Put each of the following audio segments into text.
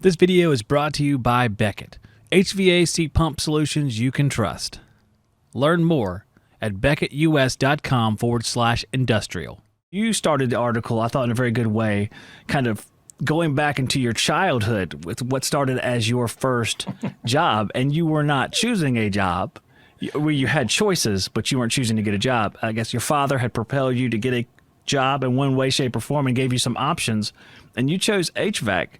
This video is brought to you by Beckett, HVAC pump solutions you can trust. Learn more at beckettus.com/industrial. You started the article, I thought, in a very good way, kind of going back into your childhood with what started as your first job, and you were not choosing a job where you had choices, but you weren't choosing to get a job. I guess your father had propelled you to get a job in one way, shape, or form and gave you some options, and you chose HVAC.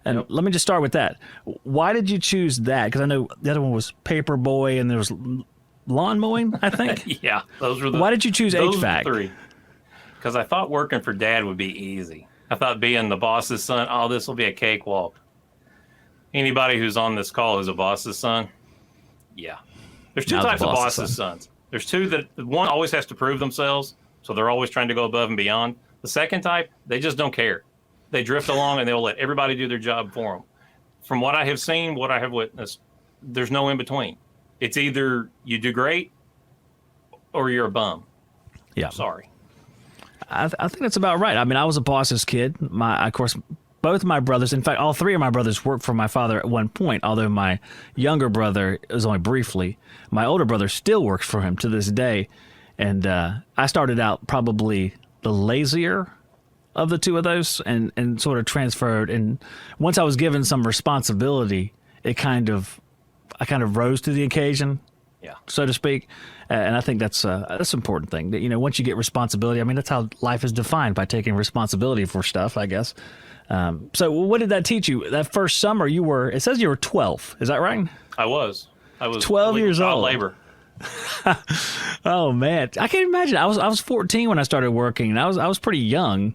And let me just start with that. Why did you choose that? Because I know the other one was paper boy and there was lawn mowing, I think. Yeah, those were the. Why did you choose those HVAC? Were three. Because I thought working for Dad would be easy. I thought being the boss's son, oh, this will be a cakewalk. Anybody who's on this call who's a boss's son, yeah. There's two types of boss's sons. There's two that one always has to prove themselves, so they're always trying to go above and beyond. The second type, they just don't care. They drift along and they'll let everybody do their job for them. From what I have seen, what I have witnessed, there's no in between. It's either you do great or you're a bum. Yeah. Sorry. I think that's about right. I mean, I was a boss's kid. Of course, both my brothers, in fact, all three of my brothers worked for my father at one point, although my younger brother was only briefly. My older brother still works for him to this day. And I started out probably the lazier of the two of those and sort of transferred. And once I was given some responsibility, I kind of rose to the occasion, so to speak. And I think that's an important thing. That, once you get responsibility, I mean, that's how life is defined, by taking responsibility for stuff, I guess. So what did that teach you? That first summer it says you were 12. Is that right? I was 12 years old. Labor. Oh man, I can't imagine. I was 14 when I started working, and I was pretty young.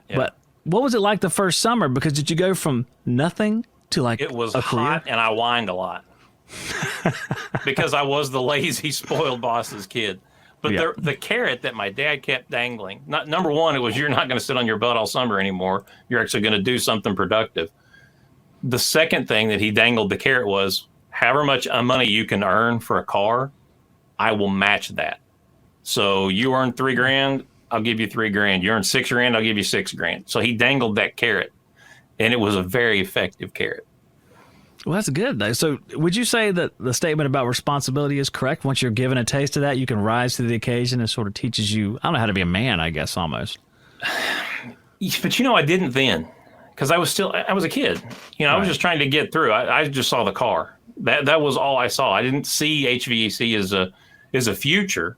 Yeah. But what was it like the first summer? Because did you go from nothing to like it was a hot, career? And I whined a lot because I was the lazy, spoiled boss's kid. But the carrot that my dad kept dangling. Number one, it was you're not going to sit on your butt all summer anymore. You're actually going to do something productive. The second thing that he dangled the carrot was however much money you can earn for a car, I will match that. So you earn $3,000, I'll give you $3,000. You earn $6,000, I'll give you $6,000. So he dangled that carrot, and it was a very effective carrot. Well, that's good, though. So would you say that the statement about responsibility is correct? Once you're given a taste of that, you can rise to the occasion and sort of teaches you, I don't know, how to be a man, I guess, almost. But I didn't then, because I was a kid. I was just trying to get through. I just saw the car. That was all I saw. I didn't see HVAC as a future.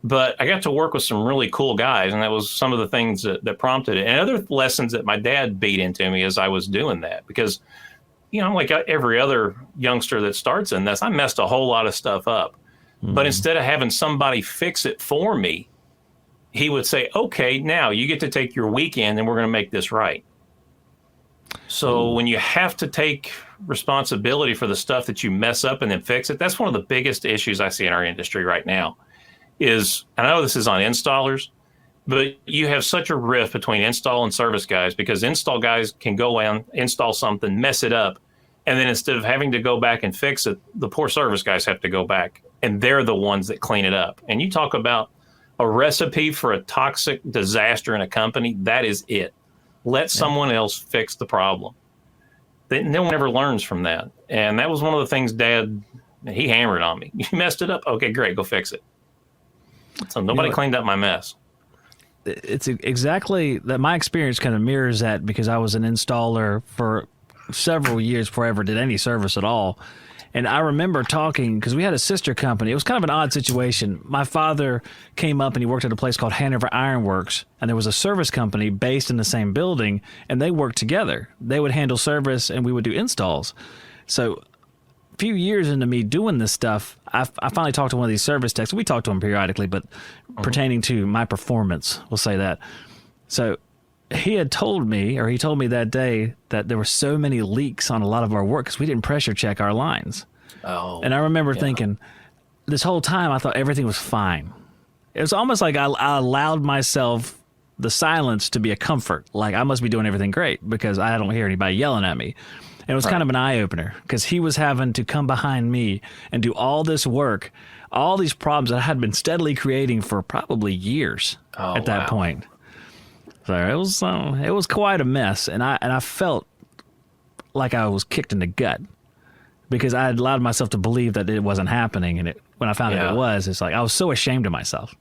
But I got to work with some really cool guys, and that was some of the things that prompted it. And other lessons that my dad beat into me as I was doing that. Because, like every other youngster that starts in this, I messed a whole lot of stuff up. Mm-hmm. But instead of having somebody fix it for me, he would say, okay, now you get to take your weekend and we're going to make this right. So when you have to take responsibility for the stuff that you mess up and then fix it, that's one of the biggest issues I see in our industry right now. And I know this is on installers, but you have such a rift between install and service guys, because install guys can go in, install something, mess it up, and then instead of having to go back and fix it, the poor service guys have to go back, and they're the ones that clean it up. And you talk about a recipe for a toxic disaster in a company, that is it. Let someone else fix the problem. No one ever learns from that. And that was one of the things Dad, he hammered on me. You messed it up? Okay, great, go fix it. So nobody cleaned up my mess. It's exactly that. My experience kind of mirrors that, because I was an installer for several years before I ever did any service at all. And I remember talking, because we had a sister company. It was kind of an odd situation. My father came up and he worked at a place called Hanover Iron Works, and there was a service company based in the same building, and they worked together. They would handle service and we would do installs. So a few years into me doing this stuff, I finally talked to one of these service techs. We talked to him periodically, but pertaining to my performance, we'll say that. So he told me that day that there were so many leaks on a lot of our work because we didn't pressure check our lines. Oh, and I remember thinking, this whole time I thought everything was fine. It was almost like I allowed myself the silence to be a comfort. Like I must be doing everything great because I don't hear anybody yelling at me. And it was kind of an eye-opener, because he was having to come behind me and do all this work, all these problems that I had been steadily creating for probably years at that point. So it was quite a mess, and I felt like I was kicked in the gut because I had allowed myself to believe that it wasn't happening. And when I found out it was, it's like I was so ashamed of myself.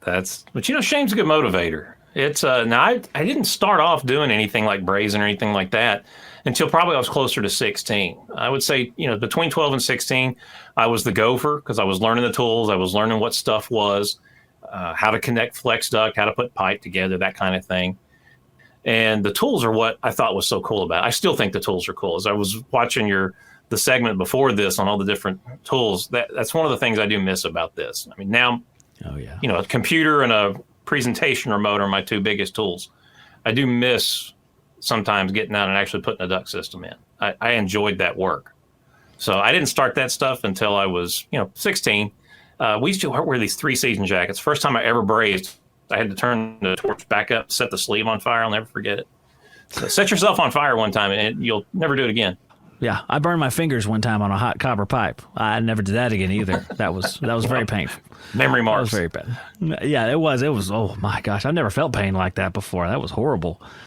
But shame's a good motivator. It's now I didn't start off doing anything like brazing or anything like that until probably I was closer to 16. I would say, between 12 and 16, I was the gopher because I was learning the tools. I was learning what stuff was, how to connect flex duct, how to put pipe together, that kind of thing. And the tools are what I thought was so cool about it. I still think the tools are cool. As I was watching the segment before this on all the different tools, that's one of the things I do miss about this. I mean, now, a computer and a presentation remote are my two biggest tools. I do miss sometimes getting out and actually putting a duct system in. I enjoyed that work. So I didn't start that stuff until I was, 16. We used to wear these 3-season jackets. First time I ever brazed, I had to turn the torch back up, set the sleeve on fire. I'll never forget it. So set yourself on fire one time and you'll never do it again. Yeah, I burned my fingers one time on a hot copper pipe. I never did that again either. That was very painful. Memory marks. That was very bad. Yeah, it was. Oh my gosh, I never felt pain like that before. That was horrible.